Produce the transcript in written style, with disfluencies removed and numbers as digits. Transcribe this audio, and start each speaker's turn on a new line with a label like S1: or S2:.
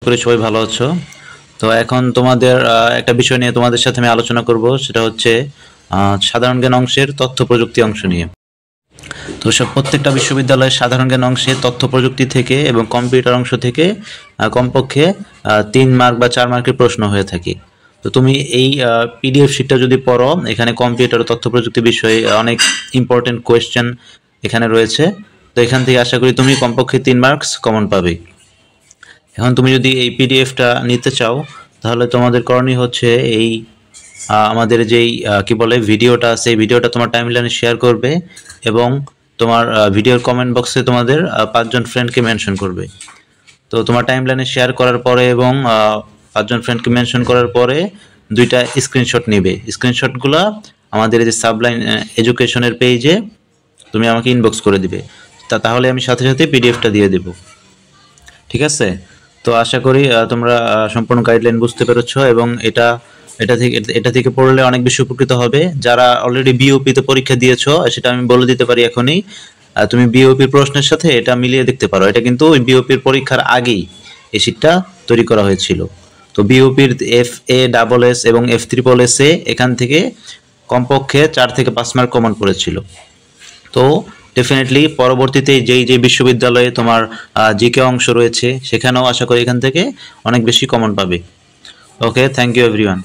S1: করি সবাই ভালো আছো। তো এখন তোমাদের একটা বিষয় নিয়ে তোমাদের সাথে আমি আলোচনা করব, সেটা হচ্ছে সাধারণ জ্ঞান অংশের তথ্য প্রযুক্তি অংশ নিয়ে। তো প্রত্যেকটা বিশ্ববিদ্যালয়ের সাধারণ জ্ঞান অংশে তথ্য প্রযুক্তি থেকে এবং কম্পিউটার অংশ থেকে কমপক্ষে 3 মার্ক বা 4 মার্কের প্রশ্ন হয়ে থাকে। তো তুমি এই পিডিএফ শিটটা যদি পড়ো, এখানে কম্পিউটার ও তথ্য প্রযুক্তি বিষয়ে অনেক ইম্পর্টেন্ট কোয়েশ্চেন এখানে রয়েছে। তো এখান থেকে আশা করি তুমি কমপক্ষে 3 মার্কস কমন পাবে। এখন তুমি যদি এই পিডিএফটা নিতে চাও, তাহলে তোমাদের করণীয় হচ্ছে এই আমাদের যেই কি বলে ভিডিওটা আছে, এই ভিডিওটা তোমার টাইমলাইনে শেয়ার করবে এবং তোমার ভিডিওর কমেন্ট বক্সে তোমাদের 5জন ফ্রেন্ডকে মেনশন করবে। তো তোমার টাইমলাইনে শেয়ার করার পরে এবং 5জন ফ্রেন্ডকে মেনশন করার পরে 2টা স্ক্রিনশট নেবে। স্ক্রিনশটগুলো আমাদের এই যে সাবলাইন এডুকেশনের পেজে তুমি আমাকে ইনবক্স করে দিবে। তাহলে আমি সাথে সাথে পিডিএফটা দিয়ে দেবো। ঠিক আছে? তো আশা করি তোমরা সম্পূর্ণ গাইডলাইন বুঝতে পেরেছো এবং এটা থেকে পড়লে অনেক বেশি উপকৃত হবে। যারা অলরেডি বিওপিতে পরীক্ষা দিয়েছো, সেটা আমি বলে দিতে পারি এখনই। তুমি বিওপির প্রশ্নের সাথে এটা মিলিয়ে দেখতে পারো। এটা কিন্তু ওই বিওপির পরীক্ষার আগেই এই শীটটা তৈরি করা হয়েছিল। তো বিওপির FA-SS এবং F-SSS এখান থেকে কমপক্ষে 4 থেকে 5 মার্ক কমন পড়েছিল। তো ডেফিনেটলি পরবর্তীতে যেই বিশ্ববিদ্যালয়ে তোমার জিকে অংশ রয়েছে, সেখানেও আশা করি এখান থেকে অনেক বেশি কমন পাবে। ওকে, থ্যাংক ইউ এভরিওয়ান।